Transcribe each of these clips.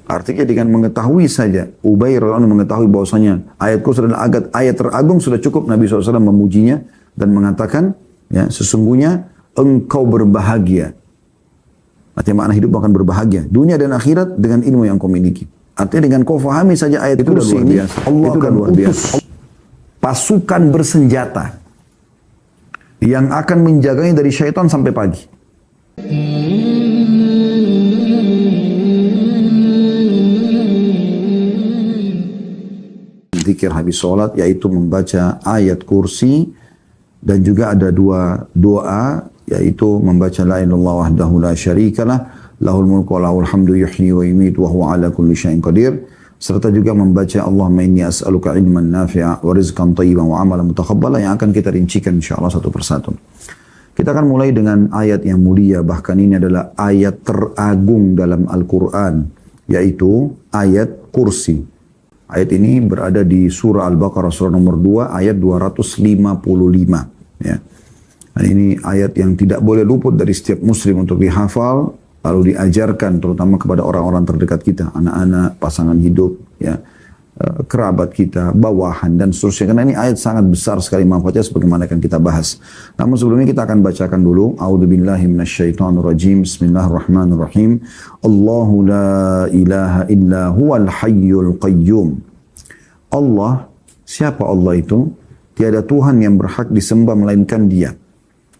Artinya dengan mengetahui saja, Ubay radhiyallahu anhu mengetahui bahwasanya ayat kursi adalah ayat teragung, sudah cukup Nabi SAW memujinya dan mengatakan, ya, sesungguhnya engkau berbahagia. Artinya makna hidup akan berbahagia dunia dan akhirat dengan ilmu yang kau miliki. Artinya dengan kau fahami saja ayat kursi ini, Allah akan utus pasukan bersenjata yang akan menjaganya dari syaitan sampai pagi. Zikir habis sholat yaitu membaca ayat kursi, dan juga ada dua doa yaitu membaca la ilaha illallah wahdahu la syarikalah lahul mulku wa lahul hamdu yuhyi wa yumiitu wa huwa ala kulli syai'in qadir, serta juga membaca Allahumma inni as'aluka ilman nafi'a wa rizqan thayyiban wa amalan mutaqabbala, yang akan kita rincikan insyaallah satu persatu. Kita akan mulai dengan ayat yang mulia, bahkan ini adalah ayat teragung dalam Al-Quran, yaitu ayat kursi. Ayat ini berada di surah Al-Baqarah, surah nomor 2, ayat 255. Ya. Dan ini ayat yang tidak boleh luput dari setiap muslim untuk dihafal, lalu diajarkan terutama kepada orang-orang terdekat kita, anak-anak, pasangan hidup, ya, kerabat kita, bawahan, dan seterusnya. Karena ini ayat sangat besar sekali manfaatnya sebagaimana akan kita bahas. Namun sebelumnya kita akan bacakan dulu. A'udzubillahi minasyaitonirrajim. Bismillahirrahmanirrahim. Allahu la ilaha illa huwal hayyul qayyum. Allah, siapa Allah itu? Tiada Tuhan yang berhak disembah melainkan Dia.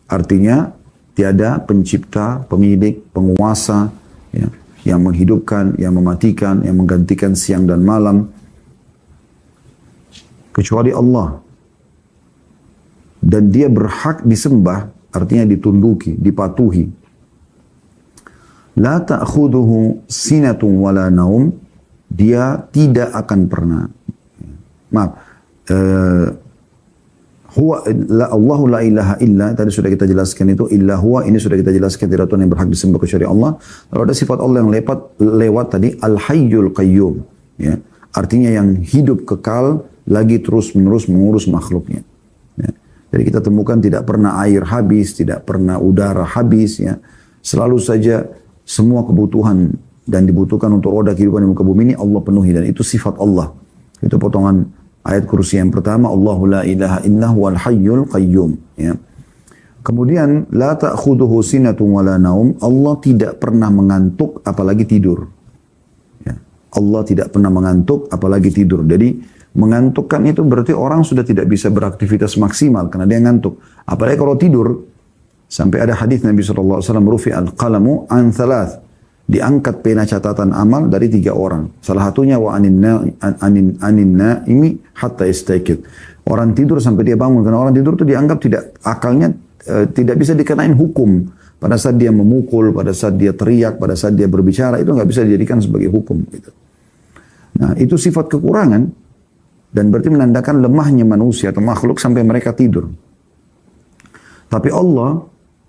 Artinya tiada pencipta, pemilik, penguasa, ya, yang menghidupkan, yang mematikan, yang menggantikan siang dan malam, kecuali Allah. Dan Dia berhak disembah, artinya ditunduki, dipatuhi. La ta'khuduhu sinatun wala naum. Dia tidak akan pernah. Allahu la ilaha illa, tadi sudah kita jelaskan itu, illa huwa, ini sudah kita jelaskan, tidak Tuhan yang berhak disembah kecuali Allah. Lalu ada sifat Allah yang lewat tadi, al-hayyul qayyum, ya. Artinya yang hidup kekal, lagi terus menerus mengurus makhluknya. Ya. Jadi kita temukan tidak pernah air habis, tidak pernah udara habis, ya. Selalu saja semua kebutuhan dan dibutuhkan untuk roda kehidupan di muka bumi ini Allah penuhi, dan itu sifat Allah. Itu potongan ayat kursi yang pertama, Allahu la ilaha illa huwal hayyul qayyum, ya. Kemudian la ta'khuduhu sinatun wala naum. Allah tidak pernah mengantuk apalagi tidur. Ya. Allah tidak pernah mengantuk apalagi tidur. Jadi mengantukkan itu berarti orang sudah tidak bisa beraktivitas maksimal karena dia ngantuk. Apalagi kalau tidur. Sampai ada hadis Nabi SAW, rufi al-qalamu an thalath. Diangkat pena catatan amal dari 3 orang. Salah satunya wa anin naimi hatta istaiqid. Orang tidur sampai dia bangun. Karena orang tidur itu dianggap akalnya tidak bisa dikenain hukum. Pada saat dia memukul, pada saat dia teriak, pada saat dia berbicara, itu nggak bisa dijadikan sebagai hukum. Gitu. Nah, itu sifat kekurangan. Dan berarti menandakan lemahnya manusia atau makhluk sampai mereka tidur. Tapi Allah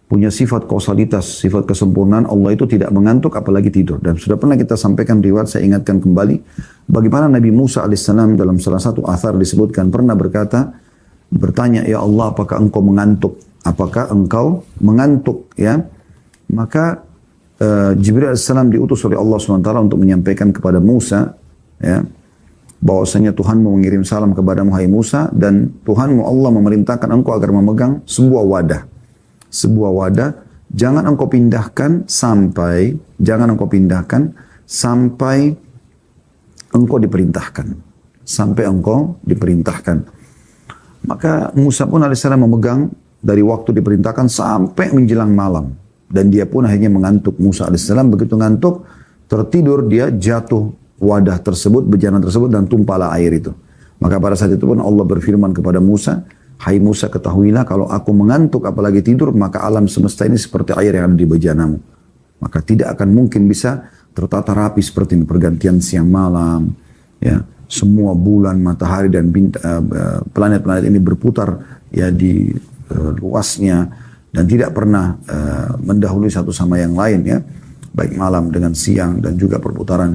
punya sifat kausalitas, sifat kesempurnaan. Allah itu tidak mengantuk apalagi tidur. Dan sudah pernah kita sampaikan riwayat, saya ingatkan kembali. Bagaimana Nabi Musa alaihissalam dalam salah satu athar disebutkan pernah bertanya, ya Allah, apakah engkau mengantuk? Apakah engkau mengantuk? Ya, maka Jibril alaihissalam diutus oleh Allah SWT untuk menyampaikan kepada Musa, ya, bahwasanya Tuhanmu mengirim salam kepadamu hai Musa, dan Tuhanmu Allah memerintahkan engkau agar memegang sebuah wadah. Sebuah wadah, jangan engkau pindahkan sampai engkau diperintahkan. Sampai engkau diperintahkan. Maka Musa pun alaihissalam memegang dari waktu diperintahkan sampai menjelang malam. Dan dia pun akhirnya mengantuk. Musa alaihissalam begitu ngantuk, tertidur, dia jatuh wadah tersebut, bejana tersebut, dan tumpahlah air itu. Maka pada saat itu pun Allah berfirman kepada Musa, hai Musa, ketahuilah kalau aku mengantuk apalagi tidur, maka alam semesta ini seperti air yang ada di bejanamu. Maka tidak akan mungkin bisa tertata rapi seperti ini, pergantian siang malam, ya, semua bulan, matahari, dan planet-planet ini berputar, ya, di luasnya, dan tidak pernah mendahului satu sama yang lain, ya, baik malam dengan siang, dan juga perputaran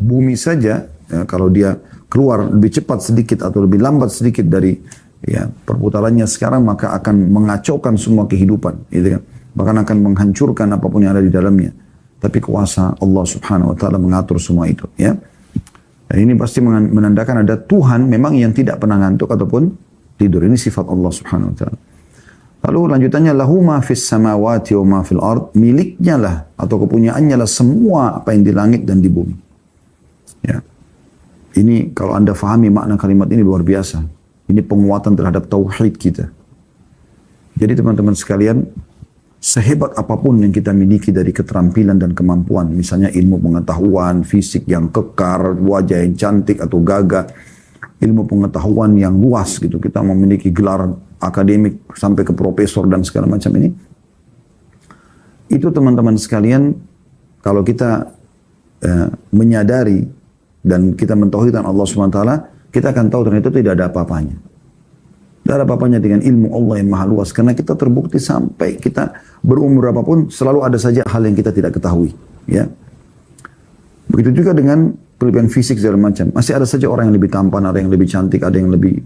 bumi saja, ya, kalau dia keluar lebih cepat sedikit atau lebih lambat sedikit dari, ya, perputarannya sekarang, maka akan mengacaukan semua kehidupan, gitu kan? Bahkan akan menghancurkan apapun yang ada di dalamnya. tapi kuasa Allah Subhanahu wa taala mengatur semua itu, ya. Dan ini pasti menandakan ada Tuhan memang yang tidak pernah ngantuk ataupun tidur. Ini sifat Allah Subhanahu wa taala. Lalu lanjutannya, lahu ma fis samawati wa ma fil ard, miliknya lah atau kepunyaannya lah semua apa yang di langit dan di bumi. Ya. Ini kalau Anda fahami makna kalimat ini luar biasa. Ini penguatan terhadap tauhid kita. Jadi teman-teman sekalian, sehebat apapun yang kita miliki dari keterampilan dan kemampuan, misalnya ilmu pengetahuan, fisik yang kekar, wajah yang cantik atau gagah, ilmu pengetahuan yang luas gitu, kita memiliki gelar akademik sampai ke profesor dan segala macam ini, itu teman-teman sekalian, kalau kita menyadari dan kita mentauhidkan Allah SWT, kita akan tahu ternyata itu tidak ada apa-apanya. Tidak ada apa-apanya dengan ilmu Allah yang maha luas. Karena kita terbukti sampai kita berumur apapun, selalu ada saja hal yang kita tidak ketahui. Ya. Begitu juga dengan kelebihan fisik segala macam. Masih ada saja orang yang lebih tampan, ada yang lebih cantik, ada yang lebih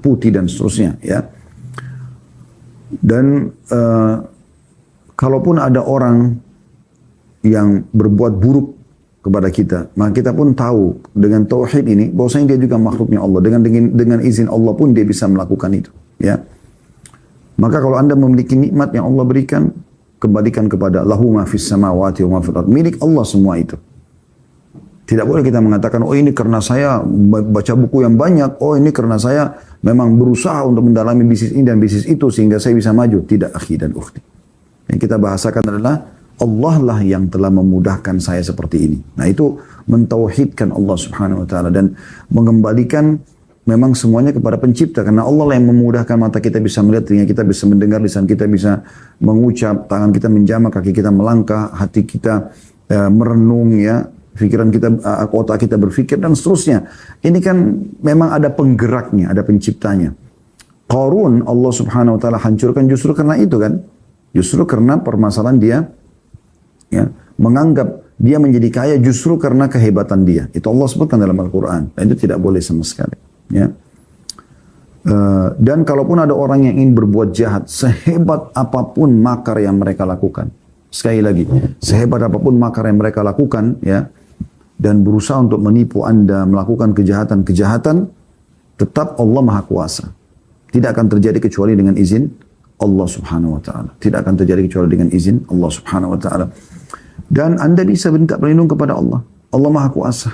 putih dan seterusnya. Ya. Dan kalaupun ada orang yang berbuat buruk kepada kita, maka kita pun tahu dengan tauhid ini bahwasanya dia juga makhluknya Allah, dengan izin Allah pun dia bisa melakukan itu, ya. Maka kalau Anda memiliki nikmat yang Allah berikan, kembalikan kepada lahu ma fis samawati wa ma fil ard, milik Allah semua itu. Tidak boleh kita mengatakan, oh ini karena saya baca buku yang banyak, oh ini karena saya memang berusaha untuk mendalami bisnis ini dan bisnis itu sehingga saya bisa maju. Tidak, akhi dan ukhti. Yang kita bahasakan adalah Allah lah yang telah memudahkan saya seperti ini. Nah itu mentauhidkan Allah Subhanahu wa taala dan mengembalikan memang semuanya kepada pencipta, karena Allah lah yang memudahkan mata kita bisa melihat, telinga kita bisa mendengar, lisan kita bisa mengucap, tangan kita menjamah, kaki kita melangkah, hati kita merenung, ya, pikiran kita, otak kita berpikir dan seterusnya. Ini kan memang ada penggeraknya, ada penciptanya. Qarun Allah Subhanahu wa taala hancurkan justru karena itu kan. Justru karena permasalahan dia, ya, menganggap dia menjadi kaya justru karena kehebatan dia. Itu Allah sebutkan dalam Al-Quran. Dan itu tidak boleh sama sekali. Ya. Dan kalaupun ada orang yang ingin berbuat jahat, sehebat apapun makar yang mereka lakukan. Sekali lagi, sehebat apapun makar yang mereka lakukan, ya, dan berusaha untuk menipu Anda, melakukan kejahatan-kejahatan, tetap Allah Maha Kuasa. Tidak akan terjadi kecuali dengan izin Allah Subhanahu wa taala. Tidak akan terjadi kecuali dengan izin Allah Subhanahu wa taala. Dan Anda bisa minta perlindungan kepada Allah. Allah Maha Kuasa.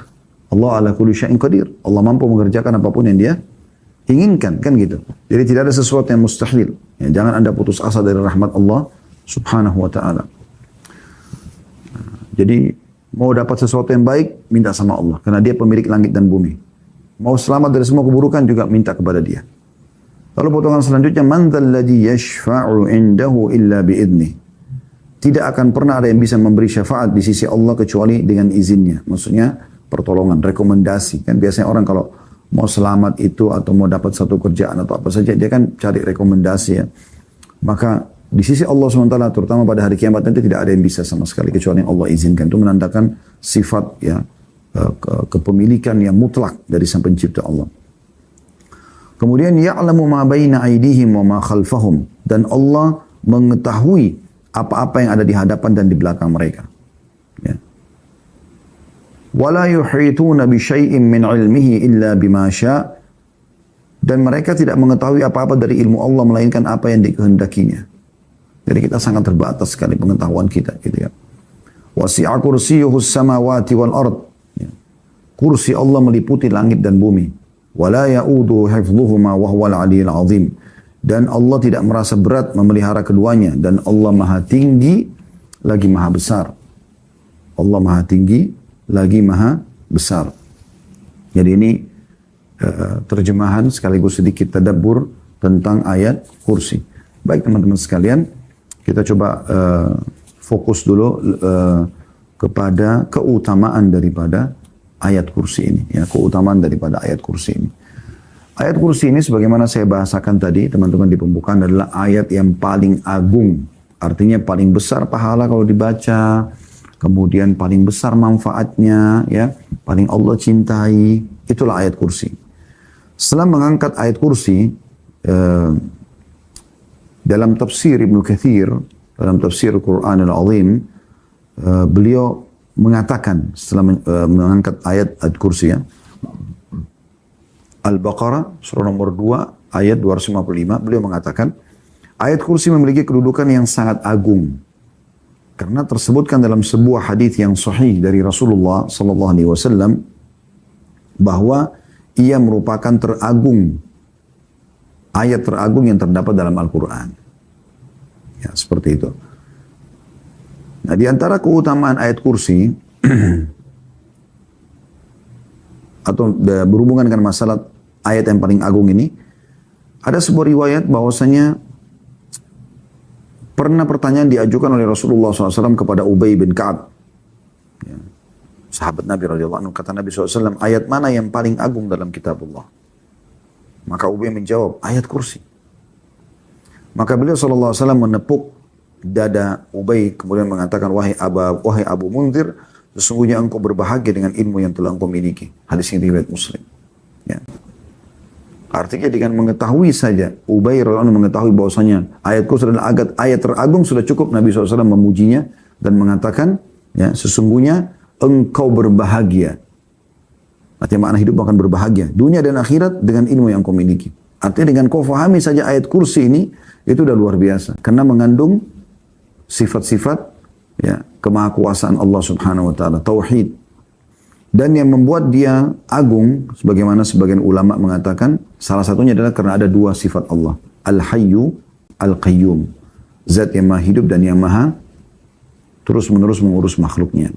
Allah ala kulli syai'in qadir. Allah mampu mengerjakan apapun yang Dia inginkan, kan gitu. Jadi tidak ada sesuatu yang mustahil. Ya, jangan Anda putus asa dari rahmat Allah Subhanahu wa taala. Jadi mau dapat sesuatu yang baik, minta sama Allah, karena Dia pemilik langit dan bumi. Mau selamat dari semua keburukan juga minta kepada Dia. Lalu potongan selanjutnya, man dzalladzi yashfa'u 'indahu illa bi'idnih. Tidak akan pernah ada yang bisa memberi syafaat di sisi Allah kecuali dengan izinnya. Maksudnya pertolongan, rekomendasi. Kan biasanya orang kalau mau selamat itu atau mau dapat satu kerjaan atau apa saja, dia kan cari rekomendasi, ya. Maka di sisi Allah SWT, terutama pada hari kiamat nanti, tidak ada yang bisa sama sekali kecuali yang Allah izinkan. Itu menandakan sifat, ya, kepemilikan yang mutlak dari Sang Pencipta Allah. Kemudian ya'lamu ma baina aydihim wa ma khalfahum, dan Allah mengetahui apa-apa yang ada di hadapan dan di belakang mereka. Ya. Wala yuhituna bi syai'in min 'ilmihi illa bima syaa', dan mereka tidak mengetahui apa-apa dari ilmu Allah melainkan apa yang dikehendakinya. Jadi kita sangat terbatas sekali pengetahuan kita, gitu ya. Wasi'a kursiyyuhus samawati wal ard. Ya. Kursi Allah meliputi langit dan bumi. Wala ya'uduhu hifdhuhuma wa huwal 'aliyyul 'azim. Dan Allah tidak merasa berat memelihara keduanya, dan Allah Maha tinggi lagi Maha besar. Allah Maha tinggi lagi Maha besar. Jadi ini terjemahan sekaligus sedikit tadabbur tentang ayat kursi. Baik teman-teman sekalian, kita coba fokus dulu kepada keutamaan daripada ayat kursi ini, ya, keutamaan daripada ayat kursi ini. Ayat kursi ini sebagaimana saya bahasakan tadi teman-teman di pembukaan adalah ayat yang paling agung. Artinya paling besar pahala kalau dibaca, kemudian paling besar manfaatnya, ya, paling Allah cintai. Itulah ayat kursi. Setelah mengangkat ayat kursi, dalam tafsir Ibnu Katsir, dalam tafsir Quran Al-Azim, beliau mengatakan setelah mengangkat ayat kursi ya. Al-Baqarah surah nomor 2 ayat 255 beliau mengatakan ayat kursi memiliki kedudukan yang sangat agung karena tersebutkan dalam sebuah hadis yang sahih dari Rasulullah sallallahu alaihi wasallam bahwa ia merupakan ayat teragung yang terdapat dalam Al-Qur'an. Ya, seperti itu. Nah, di antara keutamaan ayat kursi atau berhubungan dengan masalah ayat yang paling agung ini, ada sebuah riwayat bahwasanya pernah pertanyaan diajukan oleh Rasulullah SAW kepada Ubay bin Ka'ab, ya, sahabat Nabi radhiyallahu anhu. Kata Nabi SAW, ayat mana yang paling agung dalam kitab Allah? Maka Ubay menjawab, ayat kursi. Maka beliau SAW menepuk dada Ubay kemudian mengatakan, wahai Abu Munzir, sesungguhnya engkau berbahagia dengan ilmu yang telah engkau miliki. Hadis ini riwayat Muslim. Ya. Artinya dengan mengetahui saja, Ubay radhiyallahu anhu mengetahui bahwasanya ayat kursi adalah ayat teragung, sudah cukup Nabi SAW memujinya dan mengatakan, ya, sesungguhnya engkau berbahagia. Artinya makna hidup akan berbahagia, dunia dan akhirat dengan ilmu yang kau miliki. Artinya dengan kau fahami saja ayat kursi ini, itu udah luar biasa. Karena mengandung sifat-sifat, ya, kemahakuasaan Allah Subhanahu wa taala, tauhid. Dan yang membuat dia agung, sebagaimana sebagian ulama mengatakan, salah satunya adalah karena ada dua sifat Allah. Al-Hayyu, Al-Qayyum. Zat yang maha hidup dan yang maha terus-menerus mengurus makhluknya.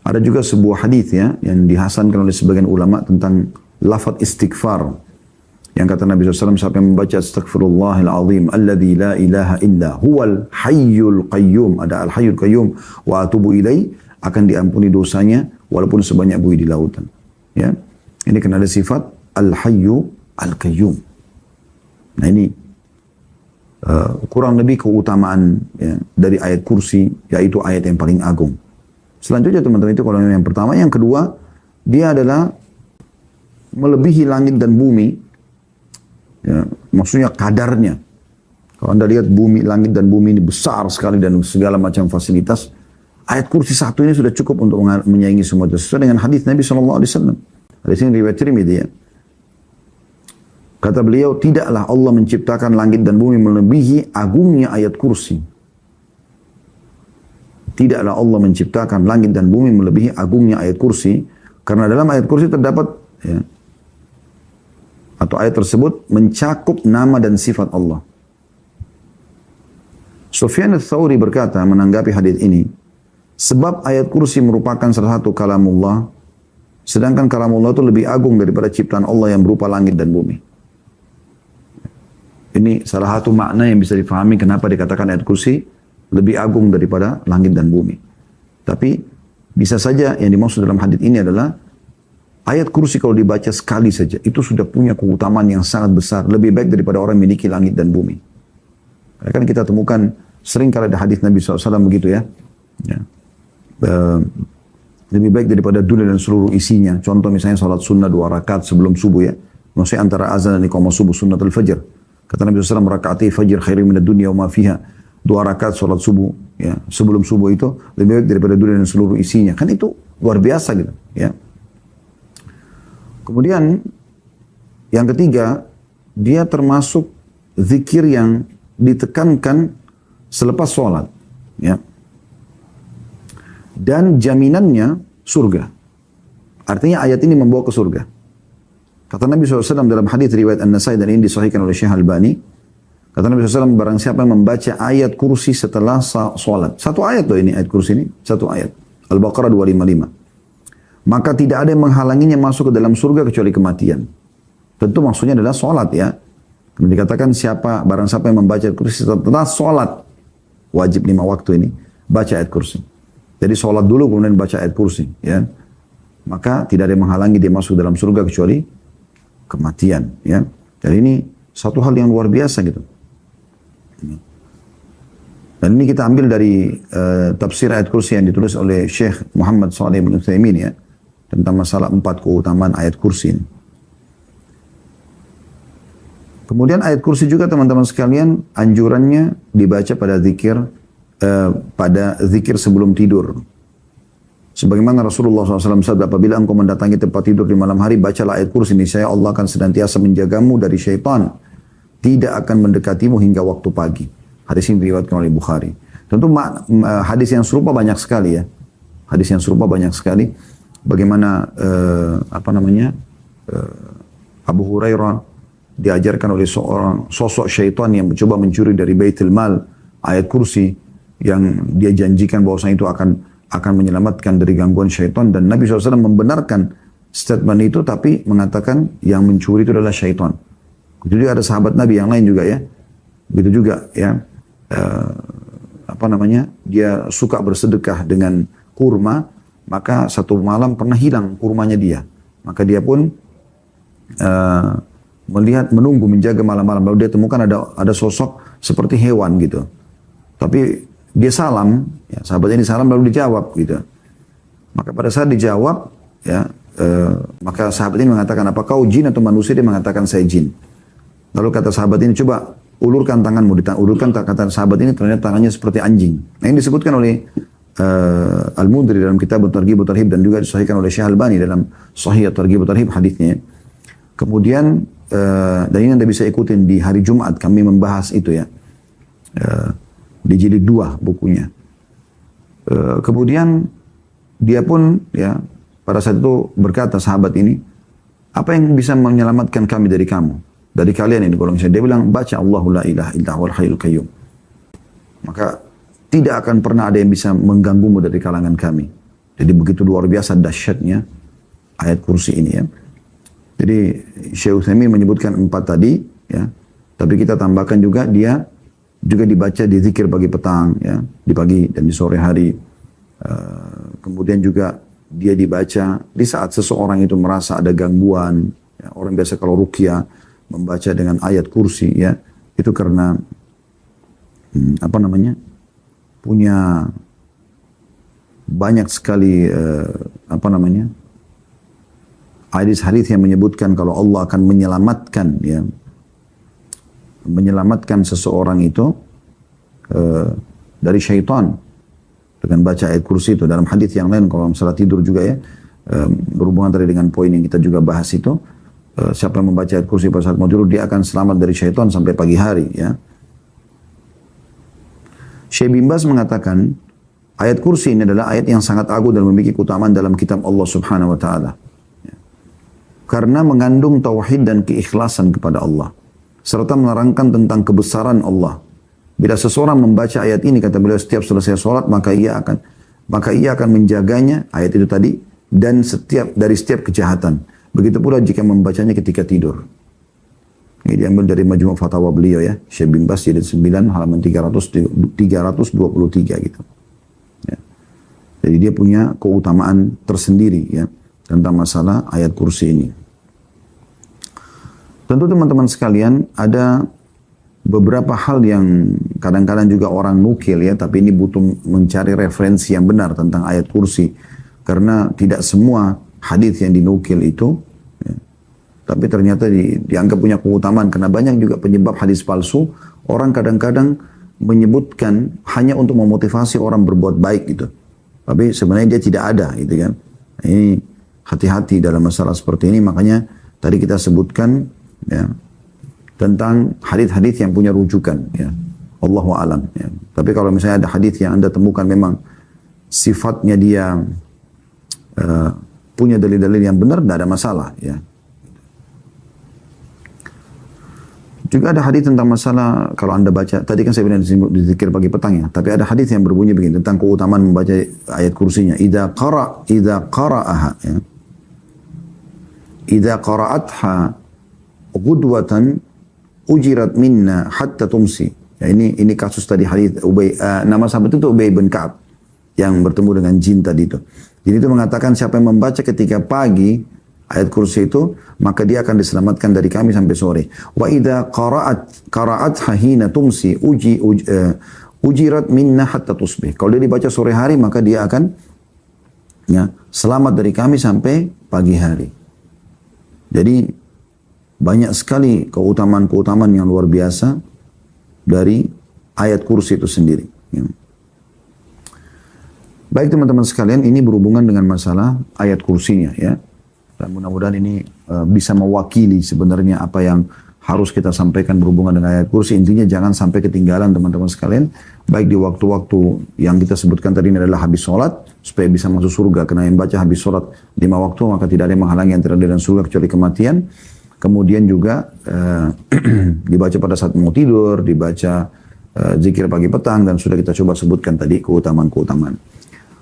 Ada juga sebuah hadis ya, yang dihasankan oleh sebagian ulama tentang lafaz istighfar. Yang kata Nabi SAW, siapa yang membaca astaghfirullahal azim, alladzi la ilaha illa huwal hayyul qayyum. Ada al-hayyul qayyum, wa atubu ilai, akan diampuni dosanya walaupun sebanyak buih di lautan. Ya, ini karena ada sifat al-hayyu al-qayyum. Nah ini kurang lebih keutamaan, ya, dari ayat kursi, yaitu ayat yang paling agung. Selanjutnya teman-teman, itu kalau yang pertama. Yang kedua, dia adalah melebihi langit dan bumi. Ya, maksudnya kadarnya. Kalau Anda lihat bumi, langit dan bumi ini besar sekali dan segala macam fasilitas. Ayat kursi satu ini sudah cukup untuk menyaingi semua itu. Sesuai dengan hadis Nabi SAW. Hadis ini riwayat Tirmidzi, ya. Kata beliau, tidaklah Allah menciptakan langit dan bumi melebihi agungnya ayat kursi. Tidaklah Allah menciptakan langit dan bumi melebihi agungnya ayat kursi. Karena dalam ayat kursi terdapat, ya, atau ayat tersebut mencakup nama dan sifat Allah. Sufyan ats-Tsauri berkata menanggapi hadis ini, sebab ayat kursi merupakan salah satu kalamullah, sedangkan kalamullah itu lebih agung daripada ciptaan Allah yang berupa langit dan bumi. Ini salah satu makna yang bisa difahami kenapa dikatakan ayat kursi lebih agung daripada langit dan bumi. Tapi bisa saja yang dimaksud dalam hadis ini adalah ayat kursi kalau dibaca sekali saja, itu sudah punya keutamaan yang sangat besar. Lebih baik daripada orang memiliki langit dan bumi. Karena kan kita temukan sering kali ada hadis Nabi SAW begitu, ya. Ya. Lebih baik daripada dunia dan seluruh isinya. Contoh misalnya salat sunnah 2 rakaat sebelum subuh, ya. Maksudnya antara azan dan iqamah subuh, sunnatul fajr. Kata Nabi SAW, rakaati fajr khairu minad dunya wa ma fiha. 2 rakaat salat subuh, ya, sebelum subuh itu lebih baik daripada dunia dan seluruh isinya. Kan itu luar biasa gitu, ya. Kemudian yang ketiga, dia termasuk zikir yang ditekankan selepas sholat, ya. Dan jaminannya surga. Artinya ayat ini membawa ke surga. Kata Nabi SAW dalam hadis riwayat An-Nasai dan ini disahihkan oleh Syekh Albani. Kata Nabi SAW, barang siapa yang membaca ayat kursi setelah sholat. Satu ayat loh ini, ayat kursi ini. Satu ayat. Al-Baqarah 255. Maka tidak ada yang menghalanginya masuk ke dalam surga kecuali kematian. Tentu maksudnya adalah sholat, ya. Kemudian dikatakan barang siapa yang membaca ayat kursi setelah sholat. Wajib 5 waktu ini. Baca ayat kursi. Jadi sholat dulu kemudian baca ayat kursi, ya. Maka tidak ada yang menghalangi dia masuk dalam surga kecuali kematian, ya. Dan ini satu hal yang luar biasa gitu. Dan ini kita ambil dari tafsir ayat kursi yang ditulis oleh Syekh Muhammad Shalih bin Utsaimin, ya, tentang masalah 4 keutamaan ayat kursi ini. Kemudian ayat kursi juga teman-teman sekalian anjurannya dibaca pada zikir pada zikir sebelum tidur. Sebagaimana Rasulullah SAW bersabda, apabila engkau mendatangi tempat tidur di malam hari, bacalah ayat kursi, niscaya Allah akan senantiasa menjagamu dari syaitan, tidak akan mendekatimu hingga waktu pagi. Hadis ini diriwayatkan oleh Bukhari. Tentu hadis yang serupa banyak sekali ya. Hadis yang serupa banyak sekali. Bagaimana Abu Hurairah diajarkan oleh seorang sosok syaitan yang mencoba mencuri dari Baitul Mal ayat kursi yang dia janjikan bahwasanya itu akan menyelamatkan dari gangguan syaitan, dan Nabi SAW membenarkan statement itu tapi mengatakan yang mencuri itu adalah syaitan. Itu juga ada sahabat Nabi yang lain juga ya. Begitu juga ya. Dia suka bersedekah dengan kurma, maka satu malam pernah hilang kurmanya dia. Maka dia pun menunggu menjaga malam-malam, lalu dia temukan ada sosok seperti hewan gitu. Tapi dia salam, ya, sahabat ini salam lalu dijawab gitu. Maka pada saat dijawab, ya, maka sahabat ini mengatakan, apa kau jin atau manusia? Dia mengatakan saya jin. Lalu kata sahabat ini, coba ulurkan tanganmu. Ulurkan, kata sahabat ini ternyata tangannya seperti anjing. Nah, ini disebutkan oleh Al-Mundhiri dalam kitab At-Targhib wa Tarhib, dan juga disahihkan oleh Syekh Albani dalam Sahih At-Targhib wa Tarhib hadisnya. Kemudian dan ini Anda bisa ikutin di hari Jumat kami membahas itu ya. Di jilid 2 bukunya. Kemudian dia pun ya pada saat itu berkata sahabat ini, apa yang bisa menyelamatkan kami dari kamu? Dari kalian ini kalau misalnya dia bilang baca Allahu la ilaha illa huwal hayyul qayyum. Maka tidak akan pernah ada yang bisa mengganggumu dari kalangan kami. Jadi begitu luar biasa dahsyatnya ayat kursi ini ya. Jadi Syekh Utsaimin menyebutkan 4 tadi ya. Tapi kita tambahkan juga dia juga dibaca di zikir pagi petang ya, di pagi dan di sore hari. Kemudian juga dia dibaca di saat seseorang itu merasa ada gangguan ya. Orang biasa kalau ruqyah membaca dengan ayat kursi ya, itu karena punya banyak sekali hadis-hadis yang menyebutkan kalau Allah akan menyelamatkan seseorang itu dari syaitan dengan baca ayat kursi itu. Dalam hadis yang lain kalau masalah tidur juga ya, berhubungan tadi dengan poin yang kita juga bahas itu, siapa yang membaca ayat kursi pada saat mau tidur dia akan selamat dari syaitan sampai pagi hari ya. Syekh bin Baz mengatakan ayat kursi ini adalah ayat yang sangat agung dan memiliki keutamaan dalam kitab Allah Subhanahu wa taala. Karena mengandung tauhid dan keikhlasan kepada Allah, serta menerangkan tentang kebesaran Allah. Bila seseorang membaca ayat ini, kata beliau, setiap selesai sholat, maka ia akan menjaganya, ayat itu tadi, dan dari setiap kejahatan. Begitu pula jika membacanya ketika tidur. Ini diambil dari Majmu' Fatawa beliau ya, Syekh bin Baz jilid 9 halaman 323 gitu. Ya. Jadi dia punya keutamaan tersendiri ya tentang masalah ayat kursi ini. Tentu teman-teman sekalian, ada beberapa hal yang kadang-kadang juga orang nukil ya, tapi ini butuh mencari referensi yang benar tentang ayat kursi. Karena tidak semua hadis yang dinukil itu, ya, tapi ternyata dianggap punya keutamaan. Karena banyak juga penyebab hadis palsu, orang kadang-kadang menyebutkan hanya untuk memotivasi orang berbuat baik gitu. Tapi sebenarnya dia tidak ada gitu kan. Ini hati-hati dalam masalah seperti ini, makanya tadi kita sebutkan ya tentang hadis-hadis yang punya rujukan ya. Allahu a'lam ya. Tapi kalau misalnya ada hadis yang Anda temukan memang sifatnya dia punya dalil-dalil yang benar, tidak ada masalah ya. Juga ada hadis tentang masalah kalau Anda baca, tadi kan saya bilang di zikir pagi petang ya, tapi ada hadis yang berbunyi begini tentang keutamaan membaca ayat kursinya. Idza qara'aha ya. Idza qara'atha Qudwatan ujirat minna hatta tumsi. Ya, ini kasus tadi hadis Ubay, nama sahabat itu Ubay bin Ka'ab yang bertemu dengan jin tadi itu. Jadi itu mengatakan siapa yang membaca ketika pagi ayat kursi itu, maka dia akan diselamatkan dari kami sampai sore. Wa idza qara'at hina tumsi ujirat minna hatta tusbih. Kalau dia dibaca sore hari, maka dia akan ya selamat dari kami sampai pagi hari. Jadi banyak sekali keutamaan-keutamaan yang luar biasa dari ayat kursi itu sendiri. Ya. Baik teman-teman sekalian, ini berhubungan dengan masalah ayat kursinya ya. Dan mudah-mudahan ini bisa mewakili sebenarnya apa yang harus kita sampaikan berhubungan dengan ayat kursi. Intinya jangan sampai ketinggalan teman-teman sekalian. Baik di waktu-waktu yang kita sebutkan tadi ini adalah habis sholat. Supaya bisa masuk surga. Karena yang baca habis sholat 5 waktu maka tidak ada yang menghalangi antara dia dan surga kecuali kematian. Kemudian juga dibaca pada saat mau tidur, dibaca zikir pagi petang dan sudah kita coba sebutkan tadi keutamaan-keutamaan.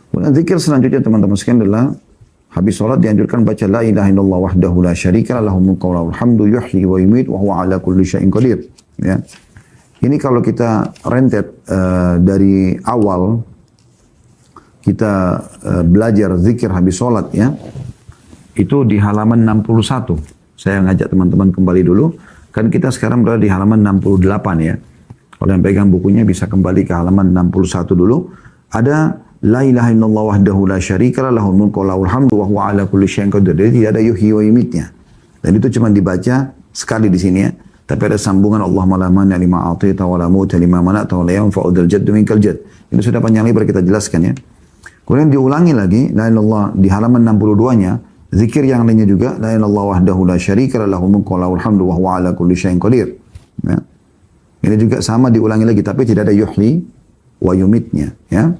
Kemudian zikir selanjutnya teman-teman sekalian adalah habis sholat dianjurkan baca la ilaha illallah wahdahu la syarika lahul mulku wa lahul hamdu yuhyi wa yumiit wa huwa ala kulli syai'in qadir. Ya. Ini kalau kita rentet dari awal kita belajar zikir habis sholat ya. Itu di halaman 61. Saya ngajak teman-teman kembali dulu. Kan kita sekarang berada di halaman 68 ya. Kalau yang pegang bukunya bisa kembali ke halaman 61 dulu. Ada la ilaha illallah wahdahu la syarika lahul mulku wa lahul hamdu wa huwa ala kulli syai'in qadir. Jadi tidak ada yuhyi wa yumitnya. Dan itu cuma dibaca sekali di sini ya. Tapi ada sambungan Allahumma la mani lima a'taita wa la mu'ta lima mana'ta wa la yanfa'u dzal jaddu minkal jadd. Ini sudah panjang lebar kita jelaskan ya. Kemudian diulangi lagi la ilaha illallah di halaman 62-nya. Zikir yang lainnya juga la ilaha illallah wahdahu la syarika lahul mulku wa lahul hamdu wa huwa ala kulli syai'in qadir. Ya. Ini juga sama diulangi lagi tapi tidak ada yuhyi wa yumitnya ya.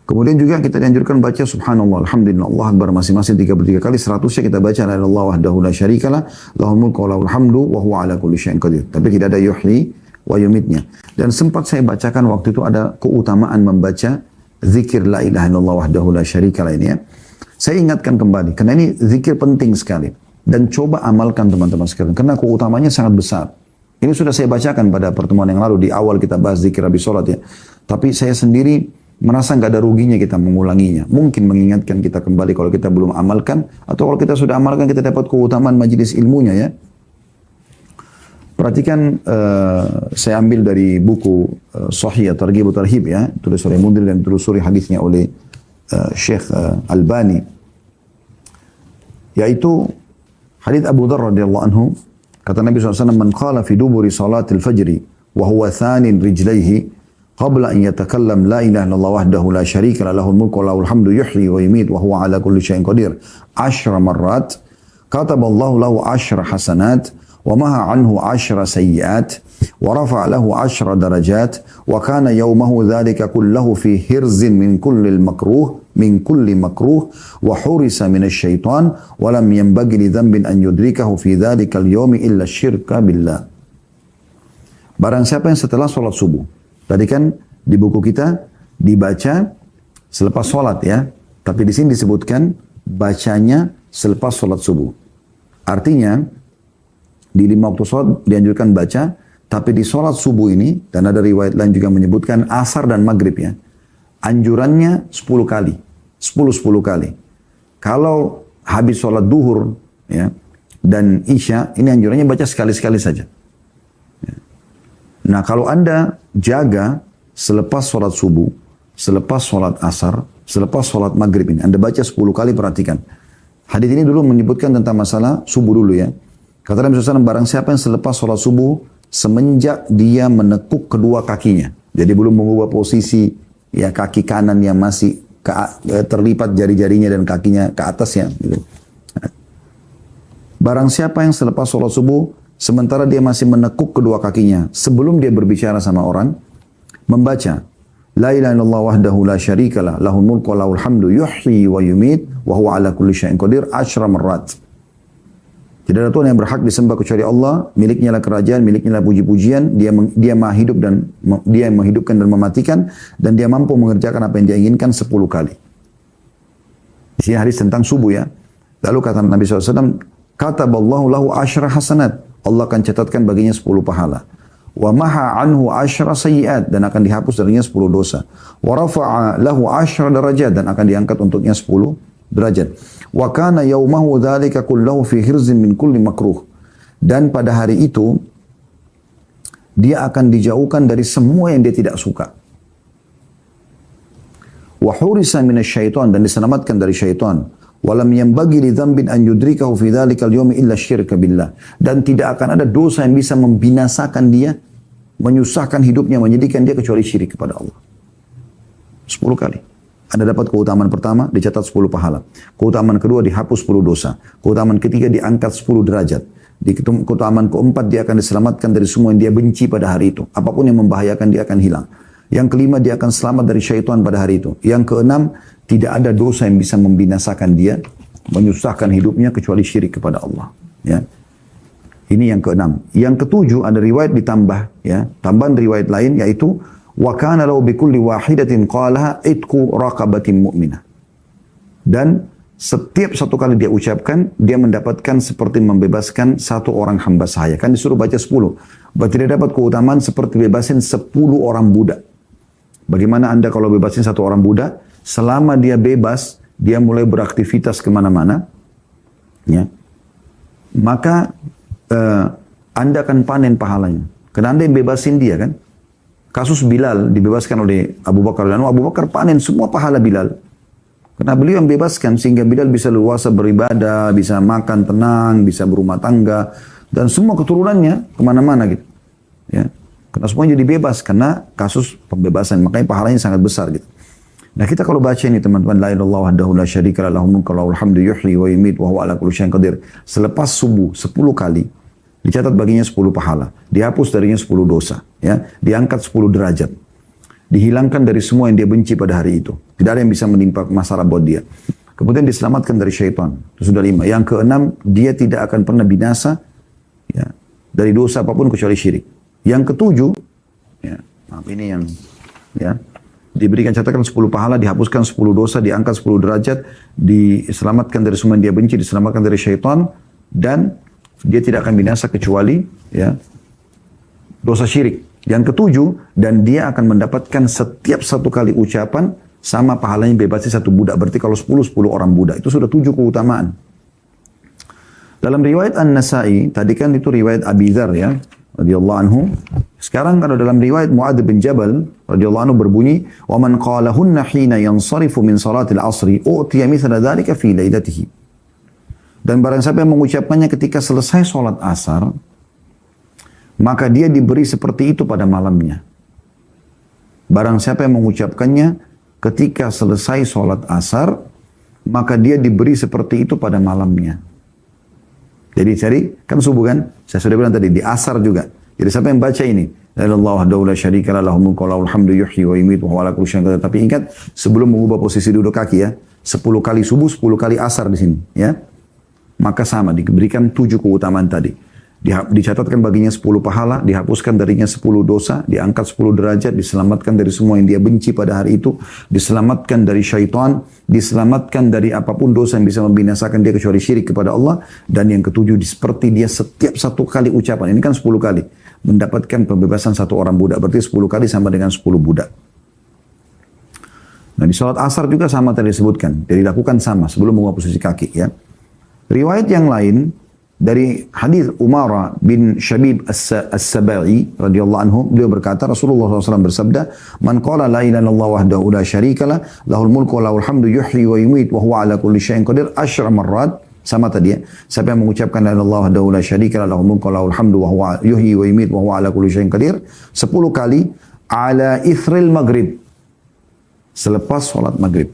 Kemudian juga kita dianjurkan baca subhanallah, alhamdulillah, Allah akbar masing-masing 33 kali. 100-nya kita baca la ilaha illallah wahdahu la syarikalah, lahul mulku wa lahul hamdu wa huwa ala kulli syai'in qadir. Tapi tidak ada yuhyi wa yumitnya. Dan sempat saya bacakan waktu itu ada keutamaan membaca zikir la ilaha illallah wahdahu la syarikalah ini ya. Saya ingatkan kembali karena ini zikir penting sekali dan coba amalkan teman-teman sekalian karena keutamanya sangat besar. Ini sudah saya bacakan pada pertemuan yang lalu di awal kita bahas zikir habis sholat ya. Tapi saya sendiri merasa nggak ada ruginya kita mengulanginya. Mungkin mengingatkan kita kembali kalau kita belum amalkan. Atau kalau kita sudah amalkan kita dapat keutamaan majelis ilmunya ya. Perhatikan saya ambil dari buku Sahih Targhib wa Tarhib ya. Tulis oleh Mundhir dan telusuri hadisnya oleh Syekh Albani. Yaitu hadits Abu Dzar radhiyallahu anhu. Kata Nabi SAW, man qala fi duburi salatil fajri wa huwa thanin rijlaihi qabla an yatakallam la ilaha illallah wahdahu la syarika lahul mulku wa lahul hamdu yuhyi wa yumiit wa huwa ala kulli syai'in qadir 10 marrat kataballahu lahu 10 hasanat wa maha anhu 10 sayyiat wa rafa'a lahu 10 darajat wa kana yawmahu dhalika kullahu fi hirzin min kulli makruh wa hurisa min asyaitan wa lam yanbaghi li dhanbin an yudrikahu fi dhalika al-yawmi illa syirka billah. Barang siapa yang setelah sholat subuh, tadi kan di buku kita dibaca selepas sholat ya, tapi di sini disebutkan bacanya selepas sholat subuh. Artinya di 5 waktu sholat dianjurkan baca, tapi di sholat subuh ini, dan ada riwayat lain juga menyebutkan asar dan maghrib ya, anjurannya 10 kali. 10 kali. Kalau habis sholat duhur ya, dan isya, ini anjurannya baca sekali-sekali saja. Ya. Nah kalau Anda jaga selepas sholat subuh, selepas sholat asar, selepas sholat maghrib ini, Anda baca 10 kali, perhatikan. Hadits ini dulu menyebutkan tentang masalah subuh dulu ya. Kata Nabi SAW, barang siapa yang selepas sholat subuh, semenjak dia menekuk kedua kakinya. Jadi belum mengubah posisi ya kaki kanan yang masih terlipat jari-jarinya dan kakinya ke atas ya. Gitu. Barang siapa yang selepas sholat subuh, sementara dia masih menekuk kedua kakinya, sebelum dia berbicara sama orang, membaca la ilaha illallah wahdahu la syarikalah lahul mulku wa lahul hamdu yuhyi wa yumiit wa huwa ala kulli syai'in qadir 10 marrat. Tidak ada Tuhan yang berhak disembah kecuali Allah, miliknya lah kerajaan, miliknya lah puji-pujian, dia maha hidup dan dia yang menghidupkan dan mematikan, dan dia mampu mengerjakan apa yang dia inginkan 10 kali. Di sini hadis tentang subuh ya. Lalu kata Nabi SAW, kataballahu lahu 10 hasanat, Allah akan catatkan baginya 10 pahala. Wa maha anhu 10 sayyiat, dan akan dihapus darinya 10 dosa. Wa rafa'a lahu 10 darajat, dan akan diangkat untuknya 10 derajat. Wa kana yaumahu dzalika kullahu fi hirzin min kulli makruh. Dan pada hari itu dia akan dijauhkan dari semua yang dia tidak suka. Wa hurisa minasyaiton, dan diselamatkan dari syaitan. Wa lam yanbaghi li dzambin an yudrikahu fi dzalikal yaumi illa syirka billah. Dan tidak akan ada dosa yang bisa membinasakan dia, menyusahkan hidupnya, menyedihkan dia kecuali syirik kepada Allah. 10 kali. Anda dapat keutamaan pertama, dicatat 10 pahala. Keutamaan kedua, dihapus 10 dosa. Keutamaan ketiga, diangkat 10 derajat. Di keutamaan keempat, dia akan diselamatkan dari semua yang dia benci pada hari itu. Apapun yang membahayakan, dia akan hilang. Yang kelima, dia akan selamat dari syaitan pada hari itu. Yang keenam, tidak ada dosa yang bisa membinasakan dia, menyusahkan hidupnya kecuali syirik kepada Allah. Ya. Ini yang keenam. Yang ketujuh, ada riwayat ditambah, ya, tambahan riwayat lain, yaitu wa kana lahu bikulli wahidatin qalaha itqu raqabatin mu'minah. Dan setiap satu kali dia ucapkan, dia mendapatkan seperti membebaskan satu orang hamba sahaya. Kan disuruh baca 10. Berarti dia dapat keutamaan seperti bebasin 10 orang budak. Bagaimana Anda kalau bebasin satu orang budak? Selama dia bebas, dia mulai beraktivitas kemana-mana. Ya. Maka Anda akan panen pahalanya. Karena Anda yang bebasin dia kan. Kasus Bilal dibebaskan oleh Abu Bakar dan Abu Bakar panen semua pahala Bilal. Karena beliau yang bebaskan sehingga Bilal bisa luasa beribadah, bisa makan tenang, bisa berumah tangga dan semua keturunannya kemana-mana gitu. Ya, karena semuanya jadi bebas karena kasus pembebasan, makanya pahalanya sangat besar gitu. Nah kita kalau baca ini teman-teman, la ilaha illallah wahdahu la syarika lah, lahul mulku wa lahul hamdu yuhyi wa yumiit wa huwa ala kulli syai'in qadir. Selepas subuh 10 kali dicatat baginya 10 pahala, dihapus darinya 10 dosa, ya, diangkat 10 derajat, dihilangkan dari semua yang dia benci pada hari itu. Tidak ada yang bisa menimpa masalah buat dia. Kemudian diselamatkan dari syaitan. Itu sudah 5. Yang keenam, dia tidak akan pernah binasa, ya, dari dosa apapun kecuali syirik. Yang ketujuh, ya, maaf ini yang, ya, diberikan catatan 10 pahala, dihapuskan 10 dosa, diangkat 10 derajat, diselamatkan dari semua yang dia benci, diselamatkan dari syaitan, dan dia tidak akan binasa kecuali, ya, dosa syirik. Yang ketujuh, dan dia akan mendapatkan setiap satu kali ucapan sama pahalanya bebasi satu budak. Berarti kalau 10 orang budak. Itu sudah 7 keutamaan. Dalam riwayat An-Nasai, tadi kan itu riwayat Abi Dzar, ya, radhiyallahu anhu. Sekarang kalau dalam riwayat Mu'adz bin Jabal radhiyallahu anhu berbunyi, "Wa man qalahunna hina yansarifu min salatil 'ashri u'tiya mithla dzalika fi lailatihi." Dan barang siapa yang mengucapkannya ketika selesai sholat asar, maka dia diberi seperti itu pada malamnya. Barang siapa yang mengucapkannya ketika selesai sholat asar, maka dia diberi seperti itu pada malamnya. Jadi cari, kan subuh kan? Saya sudah bilang tadi, di asar juga. Jadi siapa yang baca ini? La ilaha illallah wahdahu la syarika lah, lahul mulku wa lahul hamdu yuhyi wa yumiit wa huwa ala kulli syai'in qadir. Tapi ingat, sebelum mengubah posisi duduk kaki ya, 10 kali subuh, 10 kali asar di sini, ya. Maka sama, diberikan 7 keutamaan tadi. Dicatatkan baginya 10 pahala, dihapuskan darinya 10 dosa, diangkat 10 derajat, diselamatkan dari semua yang dia benci pada hari itu, diselamatkan dari syaitan, diselamatkan dari apapun dosa yang bisa membinasakan dia kecuali syirik kepada Allah. Dan yang ketujuh, seperti dia setiap satu kali ucapan, ini kan 10 kali, mendapatkan pembebasan satu orang budak. Berarti 10 kali sama dengan 10 budak. Nah di sholat asar juga sama tadi disebutkan. Jadi lakukan sama sebelum mengubah posisi kaki, ya. Riwayat yang lain dari hadis Umara bin Shabib As-Sabai radhiyallahu anhu, beliau berkata Rasulullah SAW bersabda, "Man qala la ilaha illallah wahdahu la syarikalah, lahul mulku wa lahul hamdu yuhyi wa yumiit wa huwa ala kulli syai'in qadir asyra marrat." Sama tadi ya. Siapa yang mengucapkan la ilaha illallah wahdahu la syarikalah, lahul mulku wa lahul hamdu wa huwa yuhyi wa yumiit wa huwa ala kulli syai'in qadir 10 kali ala ithril maghrib. Selepas salat maghrib,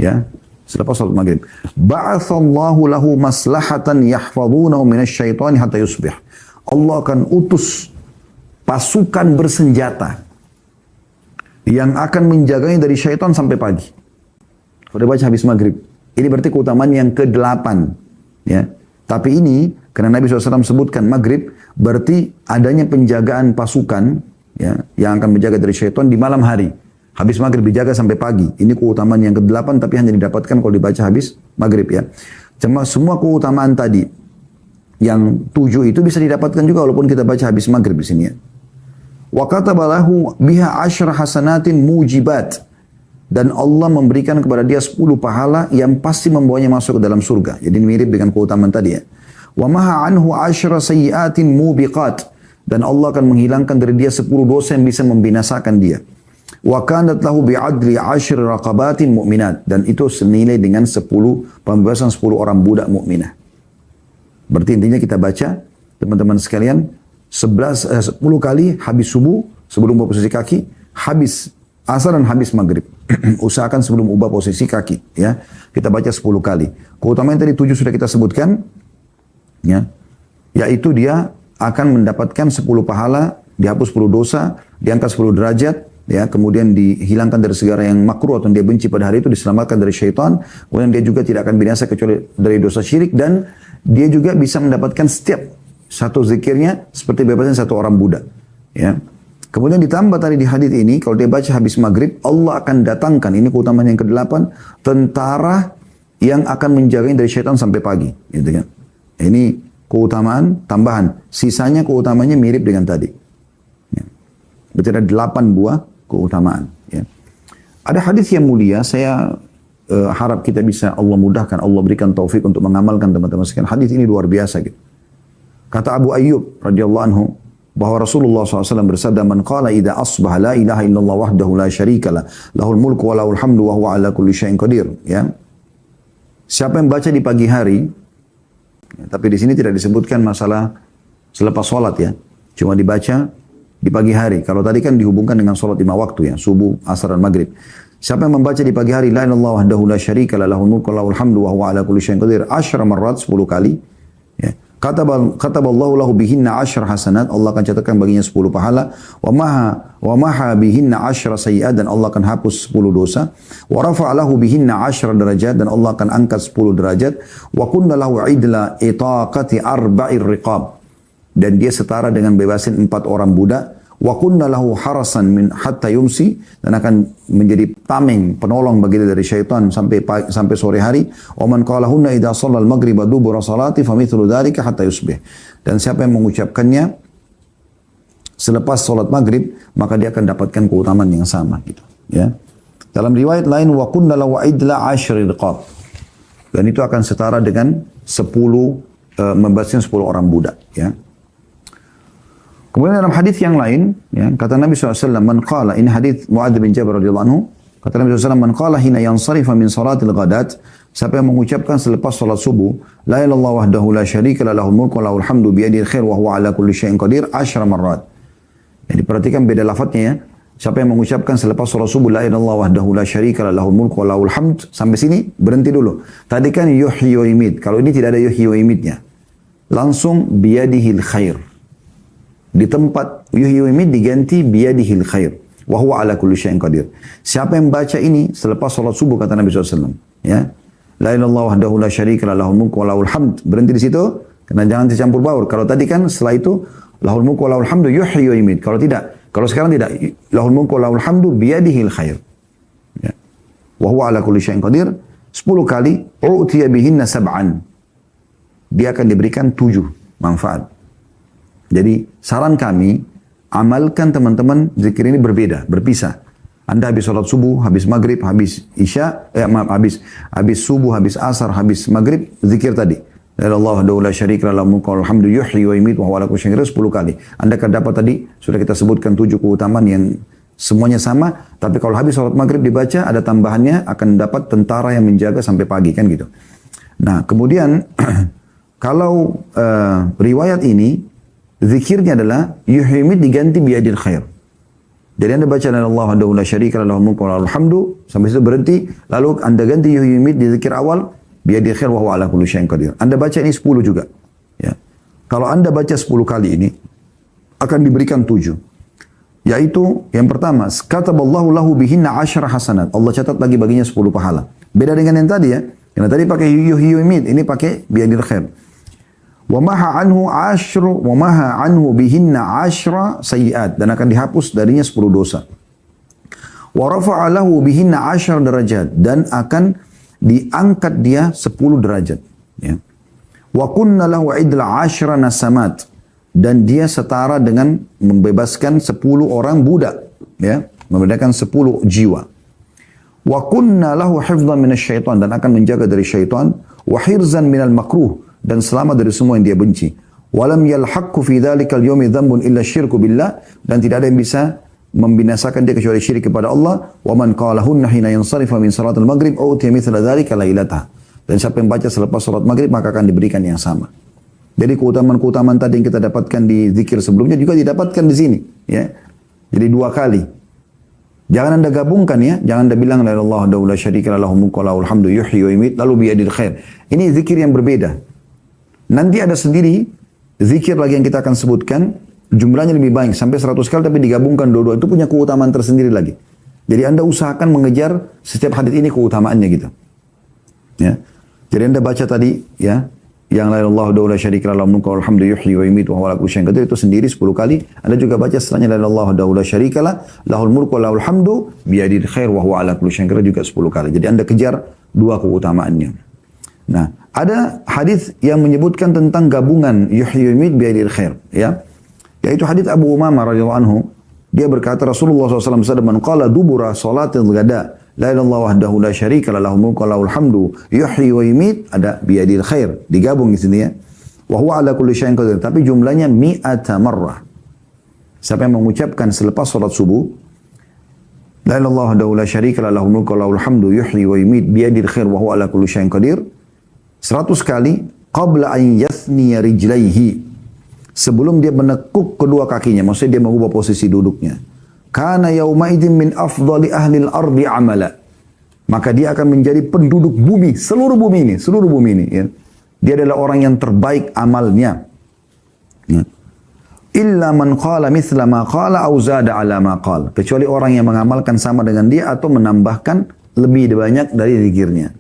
ya. Selepas salat maghrib. Ba'atsallahu lahu maslahatan yahfazunahu minasyaitani hatta yusbih. Allah akan utus pasukan bersenjata yang akan menjaganya dari syaitan sampai pagi. Sudah baca habis maghrib. Ini berarti keutamaan yang ke-8. Ya. Tapi ini, karena Nabi SAW sebutkan maghrib, berarti adanya penjagaan pasukan, ya, yang akan menjaga dari syaitan di malam hari. Habis maghrib dijaga sampai pagi. Ini keutamaan yang ke-8 tapi hanya didapatkan kalau dibaca habis maghrib, ya. Cuma semua keutamaan tadi yang 7 itu bisa didapatkan juga walaupun kita baca habis maghrib di sini, ya. Wa kataba lahu biha 10 hasanatin mujibat. Dan Allah memberikan kepada dia 10 pahala yang pasti membawanya masuk ke dalam surga. Jadi mirip dengan keutamaan tadi, ya. Wa maha anhu 10 sayyiatin mubiqat. Dan Allah akan menghilangkan dari dia 10 dosa yang bisa membinasakan dia. Wa kanat lahu bi'adli 10 raqabatin mu'minat. Dan itu senilai dengan 10 pembebasan 10 orang budak mukminah. Berarti intinya kita baca, teman-teman sekalian, 10 kali habis subuh, sebelum posisi kaki, habis asar dan habis maghrib. Usahakan sebelum ubah posisi kaki, ya. Kita baca 10 kali. Keutamaan tadi 7 sudah kita sebutkan, ya. Yaitu dia akan mendapatkan 10 pahala, dihapus 10 dosa, diangkat 10 derajat, ya, kemudian dihilangkan dari segala yang makruh atau dia benci pada hari itu, diselamatkan dari syaitan, kemudian dia juga tidak akan binasa kecuali dari dosa syirik, dan dia juga bisa mendapatkan setiap satu zikirnya seperti bebasnya satu orang budak, ya. Kemudian ditambah tadi di hadis ini, kalau dia baca habis maghrib, Allah akan datangkan, ini keutamaan yang ke-8, tentara yang akan menjaganya dari syaitan sampai pagi, gitu kan. Ini keutamaan tambahan, sisanya keutamanya mirip dengan tadi. Ya. Berarti ada 8 buah keutamaan. Ya. Ada hadis yang mulia, saya harap kita bisa Allah mudahkan, Allah berikan taufik untuk mengamalkan teman-teman sekalian. Hadis ini luar biasa gitu. Kata Abu Ayyub radhiyallahu anhu bahwa Rasulullah SAW bersabda, "Man qala idza asbaha la ilaha illallah wahdahu la syarikalah, lahul mulku wa lahul hamdu wa huwa ala kulli syai'in qadir." Ya. Siapa yang baca di pagi hari, ya, tapi di sini tidak disebutkan masalah selepas sholat, ya. Cuma dibaca di pagi hari. Kalau tadi kan dihubungkan dengan sholat 5 waktu, ya, subuh, asar, dan maghrib. Siapa yang membaca di pagi hari, la ilaha illallah wahdahu la syarikalah, lahul mulku wa lahul hamdu wa huwa ala kulli syai'in qadir, 10 marrat, 10 kali. Ya. Kataballahu lahu bihinna 10 hasanat, Allah akan catatkan baginya 10 pahala, wa maha bihinna 10 sayyi'at, dan Allah akan hapus 10 dosa, wa rafa'a lahu bihinna 10 derajat, dan Allah akan angkat 10 derajat, wa kunna lahu idla itaqati arba'ir riqab, dan dia setara dengan bebasin 4 orang budak, wa kunna lahu harasan min hatta yumsi, dan akan menjadi tameng, penolong bagi dia dari syaitan sampai sore hari. Wa man qalahunna idza shalla al-maghriba dubura salati famithlu dzalika hatta yusbih, dan siapa yang mengucapkannya selepas salat maghrib, maka dia akan dapatkan keutamaan yang sama, gitu, ya. Dalam riwayat lain, wa kunna lahu idla 10 riqab, dan itu akan setara dengan 10 membebaskan 10 orang budak, ya. Kemudian dalam hadis yang lain, ya, kata Nabi SAW, man qala, ini hadis Mu'adz bin Jabal radhiyallahu anhu, kata Nabi SAW, man qala hina yansarifa min salatil ghadat, siapa yang mengucapkan selepas salat subuh, la ilaha illallah wahdahu la syarika lah, lahul mulku wa lahul hamdu biyadihil khair wa huwa ala kulli syai'in qadir, 10 marrat. Jadi perhatikan beda lafadznya, ya. Siapa yang mengucapkan selepas salat subuh, la ilaha illallah wahdahu la syarika lah, lahul mulku wa lahul hamd, sampai sini berhenti dulu. Tadi kan yuhyi wa yumit, kalau ini tidak ada yuhyi wa yumitnya. Langsung biyadihil khair. Di tempat yuhyi wa yumiit diganti biyadihil khair wa huwa ala kulli syai'in qadir. Siapa yang baca ini selepas salat subuh, kata Nabi SAW, ya, la ilaha illallah wahdahu la syarika lah, lahul mulku wa lahul hamd, berhenti di situ, karena jangan dicampur baur. Kalau tadi kan setelah itu lahul mulku wa lahul hamdu yuhyi wa yumiit. Kalau sekarang tidak, lahul mulku wa lahul hamdu biyadihil khair, ya, wa huwa ala kulli syai'in qadir, 10 kali, u'tiya bihinna sab'an, dia akan diberikan 7 manfaat. Jadi saran kami, amalkan teman-teman zikir ini berbeda, berpisah. Anda habis sholat subuh, habis maghrib, habis isya, habis subuh, habis asar, habis maghrib, zikir tadi. La ilaha illallah la syarika lah, lahul mulku wa lahul hamdu yuhyi wa yumiit wa huwa ala kulli syai'in qadir, 10 kali. Anda akan dapat tadi, sudah kita sebutkan 7 keutamaan yang semuanya sama, tapi kalau habis sholat maghrib dibaca, ada tambahannya, akan dapat tentara yang menjaga sampai pagi, kan gitu. Nah, kemudian kalau riwayat ini, zikirnya adalah yuhimid diganti biyadil khair. Jadi Anda baca la ilaha illallah la syarika lah, lahul mulku wa lahul hamdu, sampai situ berhenti, lalu Anda ganti yuhimid di zikir awal biyadil khair wa huwa ala kulli syai'in qadir. Anda baca ini 10 juga, ya. Kalau Anda baca 10 kali ini akan diberikan 7. Yaitu yang pertama, kataballahu lahu bihinna 10 hasanat. Allah catat baginya 10 pahala. Beda dengan yang tadi, ya. Karena tadi pakai yuhimid, ini pakai biyadil khair. Wa maha anhu bihinna 10 sayyi'at, dan akan dihapus darinya 10 dosa. Wa rafa'a lahu bihinna 10 derajat, dan akan diangkat dia 10 derajat, ya. Wa kunna lahu idla 10 nasamat, dan dia setara dengan membebaskan 10 orang budak, ya, membebaskan 10 jiwa. Wa kunna lahu hifdhan minasyaitan, dan akan menjaga dari syaitan, wa hirzan minal makruh, dan selamat dari semua yang dia benci. Walam yalhaqu fi dzalikal yaumi dzambun illa syirku billah, dan tidak ada yang bisa membinasakan dia kecuali syirik kepada Allah. Wa man qalahunna hina yansarifa min salatil maghrib utiya mithla dzalika lailataha, dan siapa yang baca selepas salat maghrib maka akan diberikan yang sama. Jadi keutamaan-keutamaan tadi yang kita dapatkan di zikir sebelumnya juga didapatkan di sini, ya. Jadi 2 kali. Jangan Anda gabungkan ya, jangan Anda bilang la ilaha illallah wahdahu la syarika lahu mulku wa lahul hamdu yuhyi wa yumiit lalu biyadil khair. Ini zikir yang berbeda. Nanti ada sendiri zikir lagi yang kita akan sebutkan, jumlahnya lebih banyak sampai 100 kali tapi digabungkan dua-dua itu punya keutamaan tersendiri lagi. Jadi Anda usahakan mengejar setiap hadis ini keutamaannya gitu. Ya. Jadi Anda baca tadi ya, yang la ilaha illallah wahdahu la syarika lahu mulku wa lahul hamdu yuhyi wa yumiit wa huwa ala kulli syai'in qadir itu sendiri 10 kali. Anda juga baca setelahnya la ilaha illallah wahdahu la syarika lahul mulku wa lahul hamdu biyadil khair wa huwa ala kulli syai'in qadir juga 10 kali. Jadi Anda kejar dua keutamaannya. Nah, ada hadis yang menyebutkan tentang gabungan yuhyi wa yumiit biyadil khair ya. Yaitu hadis Abu Umamah radhiyallahu anhu. Dia berkata Rasulullah SAW bersabda, "Man qala dubura salatil ghada, la ilaha illallah wahdahu la syarika lahu mulku wa lahul hamdu, yuhyi wa yumiit," ada biyadil khair, digabung di sini ya. Wa huwa ala kulli syai'in qadir, tapi jumlahnya mi'ata marrah. Siapa yang mengucapkan selepas salat subuh, la ilaha illallah wahdahu la syarika lahu mulku wa lahul hamdu, yuhyi wa yumiit, biyadil khair wa huwa ala kulli syai'in qadir, 100 kali qabla an yathniya rijlaihi, sebelum dia menekuk kedua kakinya, maksudnya dia mengubah posisi duduknya. Kana yauma idzin min afdali ahli al-ardi amala. Maka dia akan menjadi penduduk bumi, seluruh bumi ini ya. Dia adalah orang yang terbaik amalnya. Ya. Illa man qala mithla ma qala aw zada ala ma qala. Kecuali orang yang mengamalkan sama dengan dia atau menambahkan lebih banyak dari zikirnya.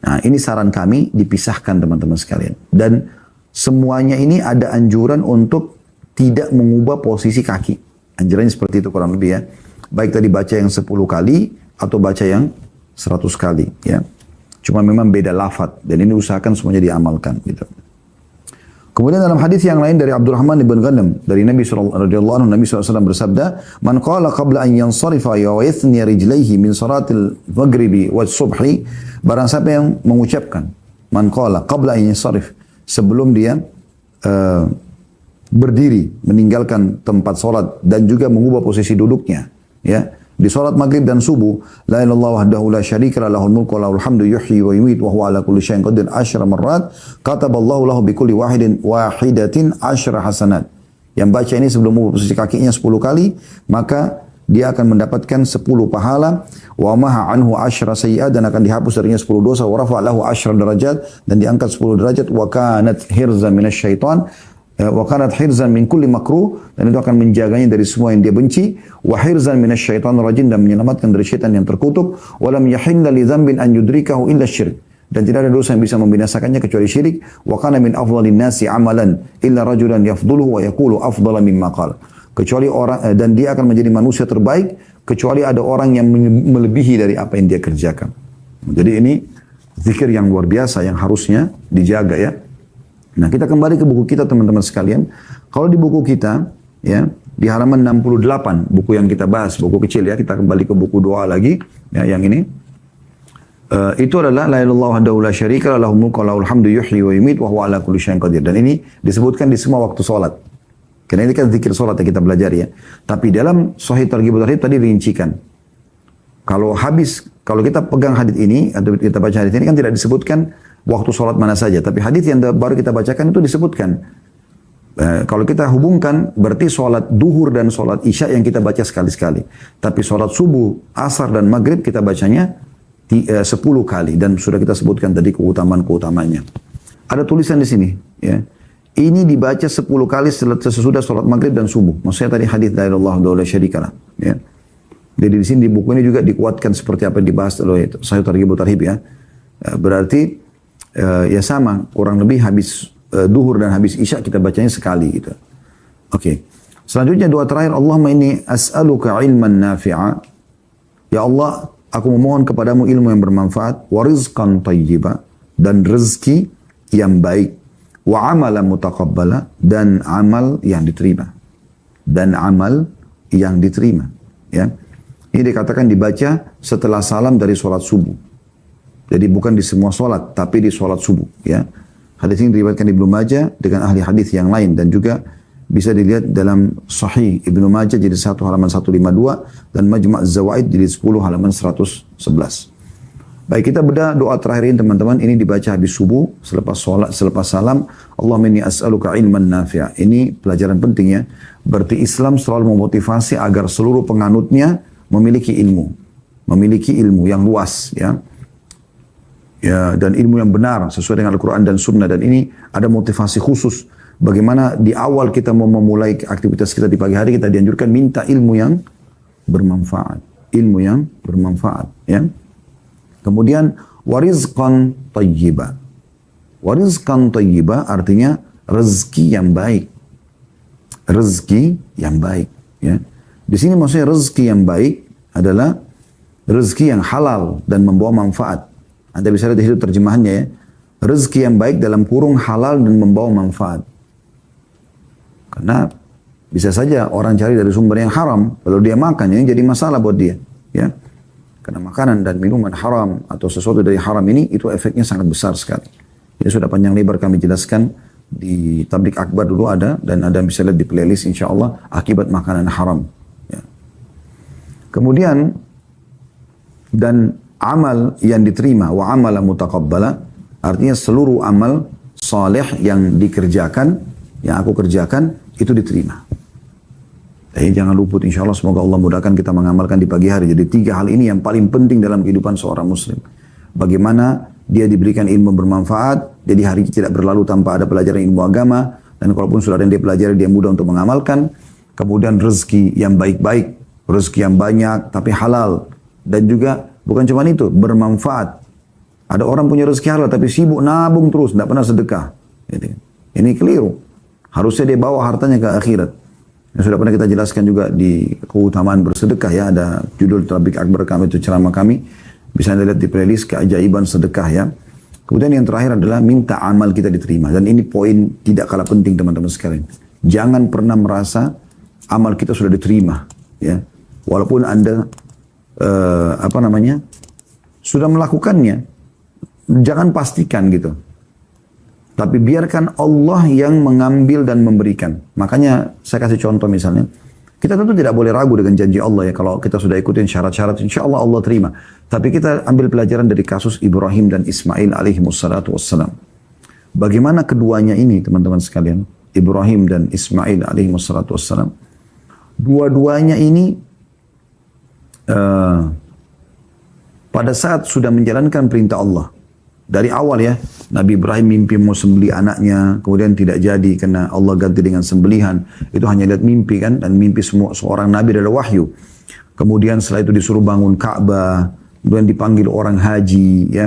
Nah, ini saran kami dipisahkan teman-teman sekalian. Dan semuanya ini ada anjuran untuk tidak mengubah posisi kaki. Anjurannya seperti itu kurang lebih ya. Baik tadi baca yang 10 kali atau baca yang 100 kali ya. Cuma memang beda lafaz dan ini usahakan semuanya diamalkan gitu. Kemudian dalam hadis yang lain dari Abdurrahman bin Ghanam dari Nabi sallallahu alaihi wasallam bersabda, "Man qala qabla an yansarifa wa yathni rijlaihi min salatil maghribi was subhi," barang siapa yang mengucapkan man qala qabla an yansarif, sebelum dia berdiri meninggalkan tempat sholat dan juga mengubah posisi duduknya ya di sholat maghrib dan subuh, la ilaha illallah wahdahu la syarika lahul mulku wa lahul hamdu yuhyi wa yumiit wa huwa ala kulli syai'in qadir 10 marrat kataballahu lahu bi kulli wahidatin 10 hasanat. Yang baca ini sebelum mengubah posisi kakinya 10 kali, maka dia akan mendapatkan 10 pahala, wa maha anhu 10 sayyi'at, dan akan dihapus darinya 10 dosa, wa rafa lahu 10 derajat, dan diangkat 10 derajat, wa kanat hirzan minasyaitan, wa kanat hirzan min kulli makruh, dan itu akan menjaganya dari semua yang dia benci, wa hirzan minasyaitanir rajim, dan menyelamatkan dari syaitan yang terkutuk, wa lam yahilla li dzambin an yudrikahu illa syirik, dan tidak ada dosa yang bisa membinasakannya kecuali syirik, wa kana min afdhalin nasi amalan illa rajulan yafdhuluhu wa yaqulu afdhala mimma qala, kecuali orang, dan dia akan menjadi manusia terbaik kecuali ada orang yang melebihi dari apa yang dia kerjakan. Jadi ini zikir yang luar biasa yang harusnya dijaga ya. Nah, kita kembali ke buku kita teman-teman sekalian. Kalau di buku kita ya, di halaman 68 buku yang kita bahas, buku kecil ya, kita kembali ke buku doa lagi ya, yang ini. Itu adalah la ilaha illallah wahdahu la syarika lahu mulku wa lahul hamdu yuhyi wa yumiit wa huwa ala kulli syai'in qadir, dan ini disebutkan di semua waktu salat. Karena ini kan zikir salat yang kita belajar ya. Tapi dalam Sahih Targhib Tarhib tadi dirincikan. Kalau kita pegang hadis ini atau kita baca hadis ini kan tidak disebutkan waktu salat mana saja, tapi hadis yang baru kita bacakan itu disebutkan. Kalau kita hubungkan berarti salat duhur dan salat isya yang kita baca sekali-sekali. Tapi salat subuh, asar dan maghrib kita bacanya 10 kali, dan sudah kita sebutkan tadi keutamaan-keutamanya. Ada tulisan di sini ya. Ini dibaca 10 kali sesudah sholat maghrib dan subuh. Maksudnya tadi hadis la ilaha illallah wahdahu la syarika lah. Ya. Jadi di sini di buku ini juga dikuatkan seperti apa yang dibahas oleh Sahih Targhib Tarhib ya. Berarti ya sama, kurang lebih habis duhur dan habis isya kita bacanya sekali gitu. Oke. Selanjutnya doa terakhir, Allahumma inni as'aluka ilman nafi'a. Ya Allah, aku memohon kepadamu ilmu yang bermanfaat, wa rizqan thayyiba, dan rezeki yang baik, wa amalan mutaqabbala, dan amal yang diterima. Dan amal yang diterima. Ya. Ini dikatakan dibaca setelah salam dari sholat subuh. Jadi bukan di semua sholat, tapi di sholat subuh. Ya. Hadis ini diriwayatkan Ibnu Majah dengan ahli hadis yang lain, dan juga bisa dilihat dalam Sahih Ibnu Majah jadi 1 halaman 152 dan Majma' Az-Zawaid jadi 10 halaman 111. Baik, kita bedah doa terakhir ini teman-teman. Ini dibaca habis subuh, selepas sholat, selepas salam. Allahumma inni as'aluka ilman nafi'a. Ini pelajaran penting ya. Berarti Islam selalu memotivasi agar seluruh penganutnya memiliki ilmu. Memiliki ilmu yang luas ya. Ya, dan ilmu yang benar sesuai dengan Al-Quran dan Sunnah. Dan ini ada motivasi khusus. Bagaimana di awal kita mau memulai aktivitas kita di pagi hari, kita dianjurkan minta ilmu yang bermanfaat. Ilmu yang bermanfaat ya. Kemudian warizqan tayyiba. Warizqan tayyiba artinya rezeki yang baik. Rezeki yang baik. Ya. Di sini maksudnya rezeki yang baik adalah rezeki yang halal dan membawa manfaat. Anda bisa lihat di situ terjemahannya ya. Rezeki yang baik dalam kurung halal dan membawa manfaat. Karena bisa saja orang cari dari sumber yang haram, lalu dia makan, ini jadi masalah buat dia. Ya. Karena makanan dan minuman haram atau sesuatu dari haram ini, itu efeknya sangat besar sekali. Ini sudah panjang lebar kami jelaskan di Tablik Akbar dulu ada, dan Anda bisa lihat di playlist insya Allah, akibat makanan haram. Ya. Kemudian, dan amal yang diterima, wa amala mutaqabbala, artinya seluruh amal saleh yang dikerjakan, yang aku kerjakan, itu diterima. Jadi jangan luput, insya Allah semoga Allah mudahkan kita mengamalkan di pagi hari. Jadi 3 hal ini yang paling penting dalam kehidupan seorang muslim. Bagaimana dia diberikan ilmu bermanfaat, jadi hari tidak berlalu tanpa ada pelajaran ilmu agama, dan kalaupun sudah ada yang dia pelajari, dia mudah untuk mengamalkan. Kemudian rezeki yang baik-baik, rezeki yang banyak tapi halal. Dan juga bukan cuma itu, bermanfaat. Ada orang punya rezeki halal tapi sibuk nabung terus, tidak pernah sedekah. Ini keliru. Harusnya dia bawa hartanya ke akhirat. Yang sudah pernah kita jelaskan juga di keutamaan bersedekah ya, ada judul Tablik Akbar kami, itu ceramah kami, bisa Anda lihat di playlist keajaiban sedekah ya. Kemudian yang terakhir adalah minta amal kita diterima, dan ini poin tidak kalah penting teman-teman sekalian. Jangan pernah merasa amal kita sudah diterima ya, walaupun Anda sudah melakukannya, jangan pastikan gitu. Tapi biarkan Allah yang mengambil dan memberikan. Makanya saya kasih contoh misalnya. Kita tentu tidak boleh ragu dengan janji Allah ya. Kalau kita sudah ikutin syarat-syarat, insya Allah Allah terima. Tapi kita ambil pelajaran dari kasus Ibrahim dan Ismail alaihi wassalatu wassalam. Bagaimana keduanya ini teman-teman sekalian. Ibrahim dan Ismail alaihi wassalatu wassalam. Dua-duanya ini pada saat sudah menjalankan perintah Allah. Dari awal ya, Nabi Ibrahim mimpi mau sembelih anaknya, kemudian tidak jadi karena Allah ganti dengan sembelihan. Itu hanya lihat mimpi kan, dan mimpi semua seorang Nabi adalah wahyu. Kemudian setelah itu disuruh bangun Ka'bah, kemudian dipanggil orang haji ya.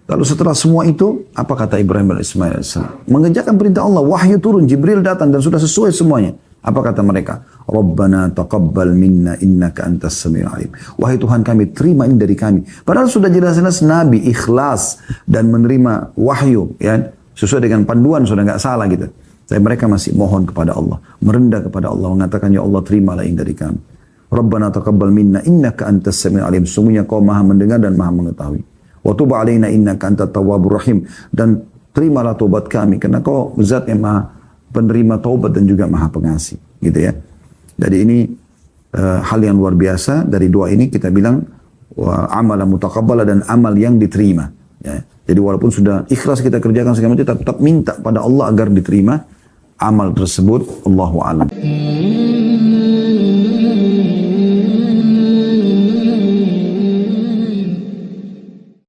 Lalu setelah semua itu, apa kata Ibrahim dan Ismail AS? Mengerjakan perintah Allah, wahyu turun, Jibril datang dan sudah sesuai semuanya. Apa kata mereka? Rabbana taqabbal minna innaka antas samiul alim. Wahai Tuhan kami, terima ini dari kami. Padahal sudah jelas-jelas Nabi ikhlas dan menerima wahyu ya, sesuai dengan panduan, sudah nggak salah gitu. Tapi mereka masih mohon kepada Allah, merendah kepada Allah, mengatakan ya Allah terimalah ini dari kami. Rabbana taqabbal minna innaka antas samiul alim. Sungguhnya Kau Maha mendengar dan Maha mengetahui. Wa tub alaina innaka antat tawwabur rahim. Dan terimalah taubat kami karena Kau Zat yang Maha penerima taubat dan juga Maha pengasih, gitu ya. Jadi ini hal yang luar biasa. Dari doa ini kita bilang amal mutaqabbala, dan amal yang diterima ya. Jadi walaupun sudah ikhlas kita kerjakan segala macam, tetap minta pada Allah agar diterima amal tersebut. Allahu a'lam.